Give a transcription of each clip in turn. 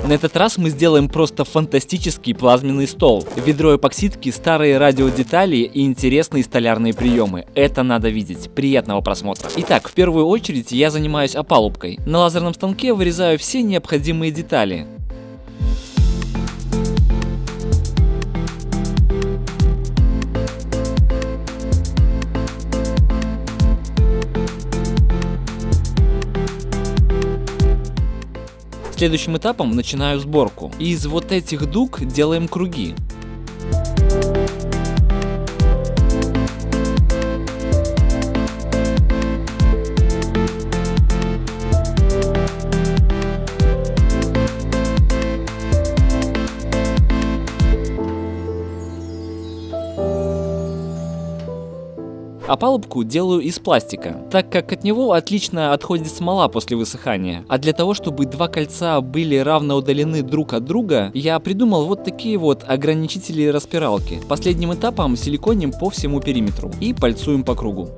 На этот раз мы сделаем просто фантастический плазменный стол. Ведро эпоксидки, старые радиодетали и интересные столярные приемы. Это надо видеть. Приятного просмотра. Итак, в первую очередь я занимаюсь опалубкой. На лазерном станке вырезаю все необходимые детали. Следующим этапом начинаю сборку. Из вот этих дуг делаем круги. Опалубку делаю из пластика, так как от него отлично отходит смола после высыхания. А для того, чтобы два кольца были равно удалены друг от друга, я придумал вот такие вот ограничители распиралки. Последним этапом силиконим по всему периметру и пальцуем по кругу.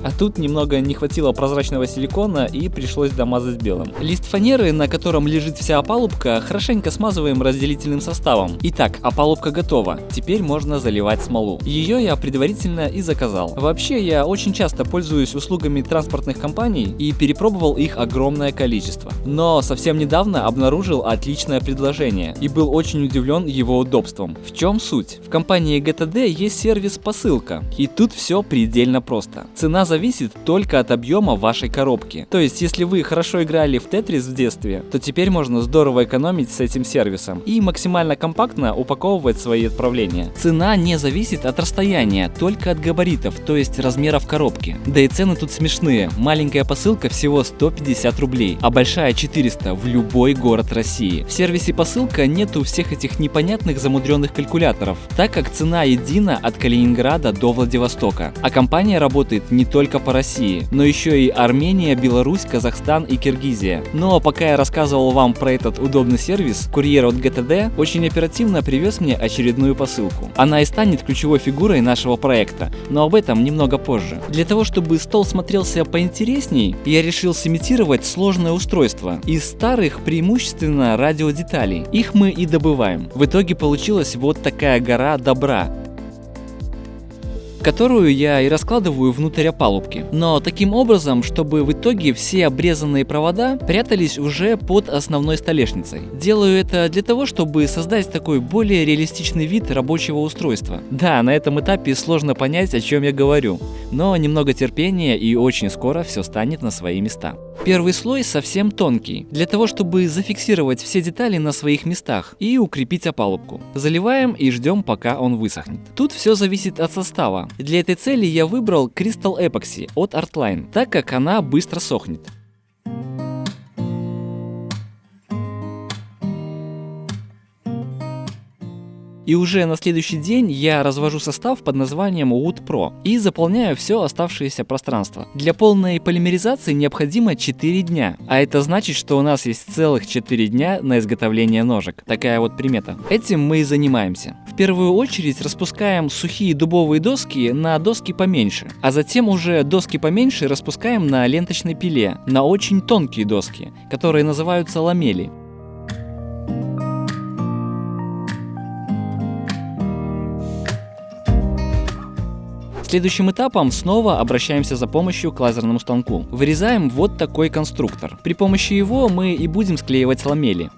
А тут немного не хватило прозрачного силикона и пришлось домазать белым. Лист фанеры, на котором лежит вся опалубка, хорошенько смазываем разделительным составом. Итак, опалубка готова. Теперь можно заливать смолу. Ее я предварительно и заказал. Вообще, я очень часто пользуюсь услугами транспортных компаний и перепробовал их огромное количество. Но совсем недавно обнаружил отличное предложение и был очень удивлен его удобством. В чем суть? В компании GTD есть сервис посылка. И тут все предельно просто. Цена зависит только от объема вашей коробки. То есть, если вы хорошо играли в Тетрис в детстве, то теперь можно здорово экономить с этим сервисом и максимально компактно упаковывать свои отправления. Цена не зависит от расстояния, только от габаритов, то есть размеров коробки. Да и цены тут смешные. Маленькая посылка всего 150 рублей, а большая 400 в любой город России. В сервисе посылка нету всех этих непонятных замудренных калькуляторов, так как цена едина от Калининграда до Владивостока. А компания работает не только по России, но еще и Армения, Беларусь, Казахстан и Киргизия. Но пока я рассказывал вам про этот удобный сервис, курьер от GTD очень оперативно привез мне очередную посылку. Она и станет ключевой фигурой нашего проекта, но об этом немного позже. Для того, чтобы стол смотрелся поинтересней, я решил сымитировать сложное устройство из старых преимущественно радиодеталей. Их мы и добываем. В итоге получилась вот такая гора добра, которую я и раскладываю внутрь опалубки. Но таким образом, чтобы в итоге все обрезанные провода прятались уже под основной столешницей. Делаю это для того, чтобы создать такой более реалистичный вид рабочего устройства. Да, на этом этапе сложно понять, о чем я говорю, но немного терпения и очень скоро все станет на свои места. Первый слой совсем тонкий, для того, чтобы зафиксировать все детали на своих местах и укрепить опалубку. Заливаем и ждем, пока он высохнет. Тут все зависит от состава. Для этой цели я выбрал Crystal Epoxy от Artline, так как она быстро сохнет. И уже на следующий день я развожу состав под названием Wood Pro и заполняю все оставшееся пространство. Для полной полимеризации необходимо 4 дня, а это значит, что у нас есть целых 4 дня на изготовление ножек. Такая вот примета. Этим мы и занимаемся. В первую очередь распускаем сухие дубовые доски на доски поменьше, а затем уже доски поменьше распускаем на ленточной пиле, на очень тонкие доски, которые называются ламели. Следующим этапом снова обращаемся за помощью к лазерному станку. Вырезаем вот такой конструктор. При помощи его мы и будем склеивать ламели.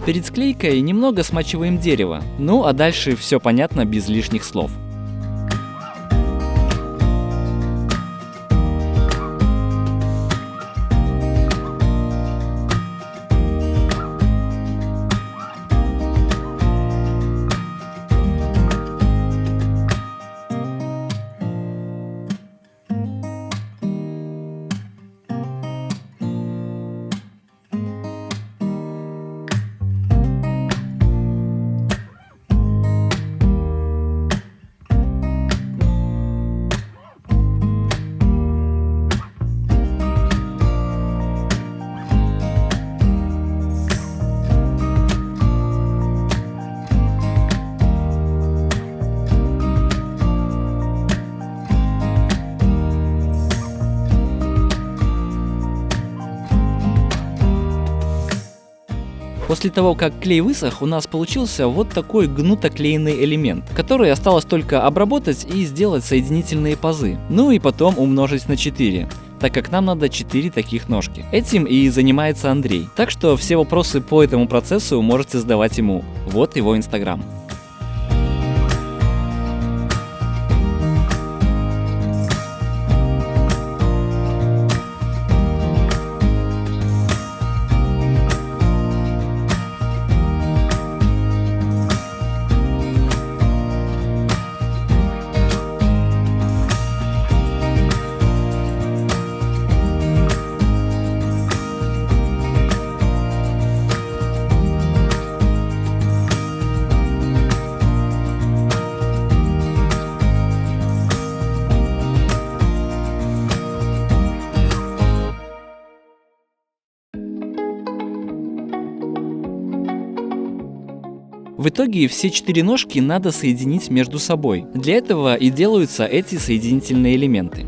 Перед склейкой немного смачиваем дерево. Ну а дальше все понятно без лишних слов. После того, как клей высох, у нас получился вот такой гнутоклеенный элемент, который осталось только обработать и сделать соединительные пазы. Ну и потом умножить на 4. Так как нам надо 4 таких ножки. Этим и занимается Андрей. Так что все вопросы по этому процессу можете задавать ему. Вот его Инстаграм. В итоге все 4 ножки надо соединить между собой. Для этого и делаются эти соединительные элементы.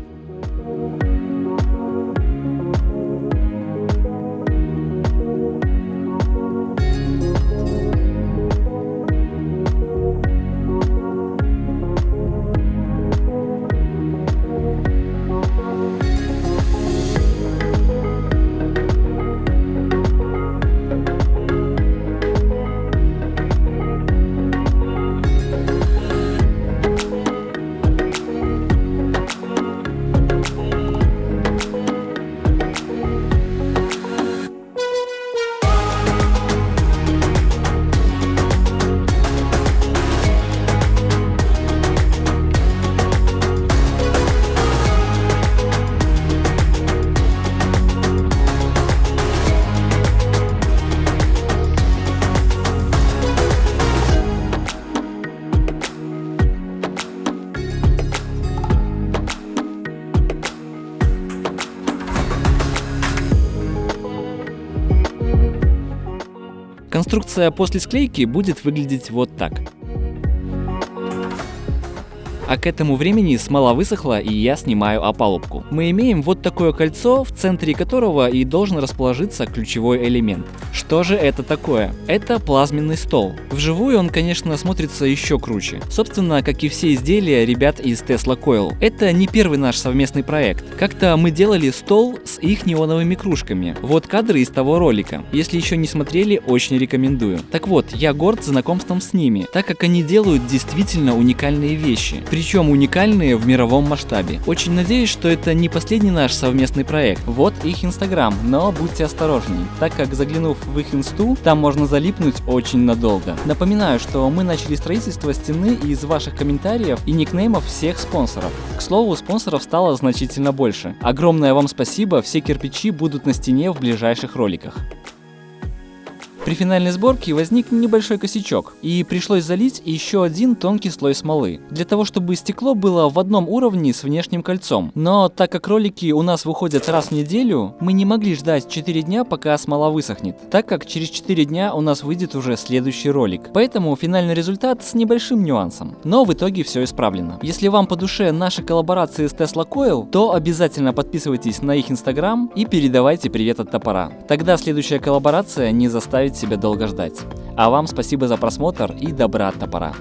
Конструкция после склейки будет выглядеть вот так. А к этому времени смола высохла, и я снимаю опалубку. Мы имеем вот такое кольцо, в центре которого и должен расположиться ключевой элемент. Что же это такое? Это плазменный стол. Вживую он, конечно, смотрится еще круче. Собственно, как и все изделия ребят из Tesla Coil. Это не первый наш совместный проект. Как-то мы делали стол с их неоновыми кружками. Вот кадры из того ролика. Если еще не смотрели, очень рекомендую. Так вот, я горд знакомством с ними, так как они делают действительно уникальные вещи. Причем уникальные в мировом масштабе. Очень надеюсь, что это не последний наш совместный проект. Вот их Инстаграм, но будьте осторожней, так как заглянув в их инсту, там можно залипнуть очень надолго. Напоминаю, что мы начали строительство стены из ваших комментариев и никнеймов всех спонсоров. К слову, спонсоров стало значительно больше. Огромное вам спасибо, все кирпичи будут на стене в ближайших роликах. При финальной сборке возник небольшой косячок, и пришлось залить еще один тонкий слой смолы, для того чтобы стекло было в одном уровне с внешним кольцом. Но так как ролики у нас выходят раз в неделю, мы не могли ждать 4 дня, пока смола высохнет, так как через 4 дня у нас выйдет уже следующий ролик. Поэтому финальный результат с небольшим нюансом, но в итоге все исправлено. Если вам по душе наши коллаборации с Tesla Coil, то обязательно подписывайтесь на их Инстаграм и передавайте привет от топора. Тогда следующая коллаборация не заставит себя долго ждать. А вам спасибо за просмотр и добра от топора.